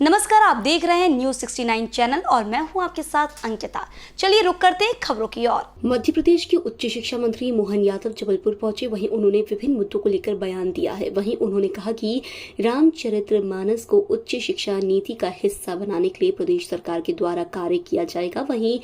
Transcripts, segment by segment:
नमस्कार, आप देख रहे हैं न्यूज 69 चैनल और मैं हूं आपके साथ अंकिता। चलिए रुक करते हैं खबरों की ओर। मध्य प्रदेश के उच्च शिक्षा मंत्री मोहन यादव जबलपुर पहुंचे। वहीं उन्होंने विभिन्न मुद्दों को लेकर बयान दिया है। वहीं उन्होंने कहा कि रामचरितमानस को उच्च शिक्षा नीति का हिस्सा बनाने के लिए प्रदेश सरकार के द्वारा कार्य किया जाएगा। वहीं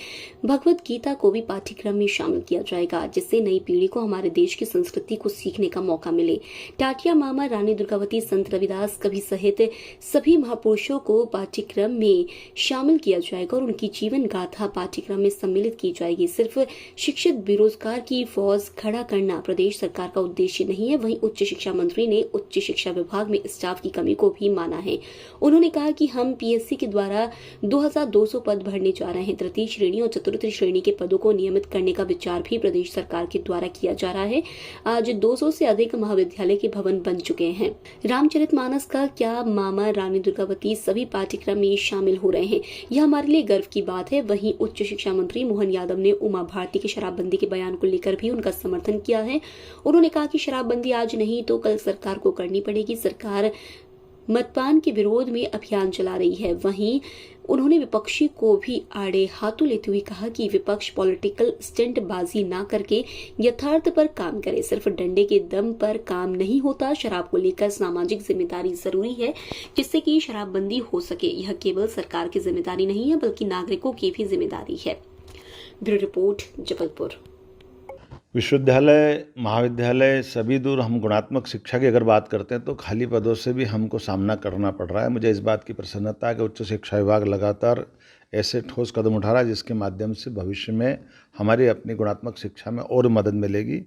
भगवद गीता को भी पाठ्यक्रम में शामिल किया जाएगा, जिससे नई पीढ़ी को हमारे देश की संस्कृति को सीखने का मौका मिले। टाटिया मामा, रानी दुर्गावती, संत रविदास कवि सहित सभी महापुरुषों को पाठ्यक्रम में शामिल किया जाएगा और उनकी जीवन गाथा पाठ्यक्रम में सम्मिलित की जाएगी। सिर्फ शिक्षित बेरोजगार की फौज खड़ा करना प्रदेश सरकार का उद्देश्य नहीं है। वहीं उच्च शिक्षा मंत्री ने उच्च शिक्षा विभाग में स्टाफ की कमी को भी माना है। उन्होंने कहा कि हम पीएससी के द्वारा 2200 पद भरने जा रहे हैं। तृतीय श्रेणी और चतुर्थ श्रेणी के पदों को नियमित करने का विचार भी प्रदेश सरकार के द्वारा किया जा रहा है। आज 200 से अधिक महाविद्यालय के भवन बन चुके हैं। रामचरितमानस का क्या मामा, रानी दुर्गावती सभी पाठ्यक्रम में शामिल हो रहे हैं। यह हमारे लिए गर्व की बात है। वहीं उच्च शिक्षा मंत्री मोहन यादव ने उमा भारती के शराबबंदी के बयान को लेकर भी उनका समर्थन किया है। उन्होंने कहा कि शराबबंदी आज नहीं तो कल सरकार को करनी पड़ेगी। सरकार मद्यपान के विरोध में अभियान चला रही है। वहीं उन्होंने विपक्षी को भी आड़े हाथों लेते हुए कहा कि विपक्ष पॉलिटिकल स्टंट बाजी ना करके यथार्थ पर काम करे। सिर्फ डंडे के दम पर काम नहीं होता। शराब को लेकर सामाजिक जिम्मेदारी जरूरी है, जिससे कि शराबबंदी हो सके। यह केवल सरकार की जिम्मेदारी नहीं है, बल्कि नागरिकों की भी जिम्मेदारी है। Bureau report, Jabalpur. विश्वविद्यालय, महाविद्यालय सभी दूर हम गुणात्मक शिक्षा की अगर बात करते हैं तो खाली पदों से भी हमको सामना करना पड़ रहा है। मुझे इस बात की प्रसन्नता है कि उच्च शिक्षा विभाग लगातार ऐसे ठोस कदम उठा रहा है जिसके माध्यम से भविष्य में हमारी अपनी गुणात्मक शिक्षा में और मदद मिलेगी।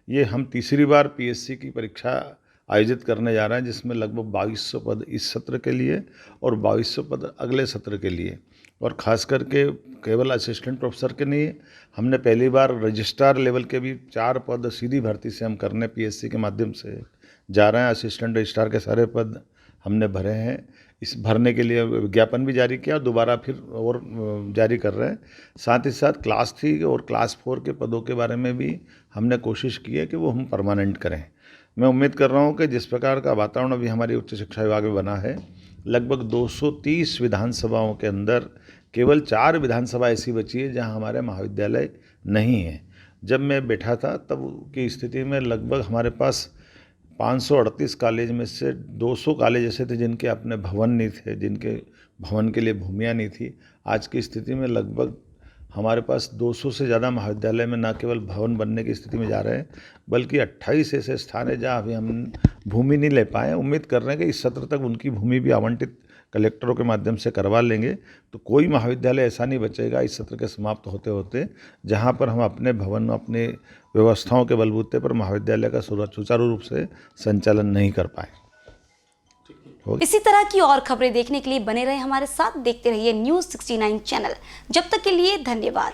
ये हम तीसरी बार पीएससी की परीक्षा आयोजित करने जा रहे हैं, जिसमें लगभग 2200 पद इस सत्र के लिए और 2200 पद अगले सत्र के लिए, और ख़ास करके केवल असिस्टेंट प्रोफेसर के नहीं, हमने पहली बार रजिस्ट्रार लेवल के भी 4 पद सीधी भर्ती से हम करने पीएससी के माध्यम से जा रहे हैं। असिस्टेंट रजिस्ट्रार के सारे पद हमने भरे हैं। इस भरने के लिए विज्ञापन भी जारी किया और दोबारा फिर और जारी कर रहे हैं। साथ ही साथ क्लास 3 और क्लास 4 के पदों के बारे में भी हमने कोशिश की है कि वो हम परमानेंट करें। मैं उम्मीद कर रहा हूँ कि जिस प्रकार का वातावरण अभी हमारी उच्च शिक्षा विभाग में बना है, लगभग 230 विधानसभाओं के अंदर केवल 4 विधानसभा ऐसी बची है जहां हमारे महाविद्यालय नहीं है। जब मैं बैठा था तब की स्थिति में लगभग हमारे पास 538 कॉलेज में से 200 कॉलेज ऐसे थे जिनके अपने भवन नहीं थे, जिनके भवन के लिए भूमियाँ नहीं थी। आज की स्थिति में लगभग हमारे पास 200 से ज़्यादा महाविद्यालय में न केवल भवन बनने की स्थिति में जा रहे हैं, बल्कि 28 ऐसे स्थान है जहाँ अभी हम भूमि नहीं ले पाए। उम्मीद कर रहे हैं कि इस सत्र तक उनकी भूमि भी आवंटित कलेक्टरों के माध्यम से करवा लेंगे, तो कोई महाविद्यालय ऐसा नहीं बचेगा इस सत्र के समाप्त होते होते जहाँ पर हम अपने भवन, अपने व्यवस्थाओं के बलबूते पर महाविद्यालय का सुचारू रूप से संचालन नहीं कर पाए। इसी तरह की और खबरें देखने के लिए बने रहे हमारे साथ। देखते रहिए न्यूज 69 चैनल। जब तक के लिए धन्यवाद।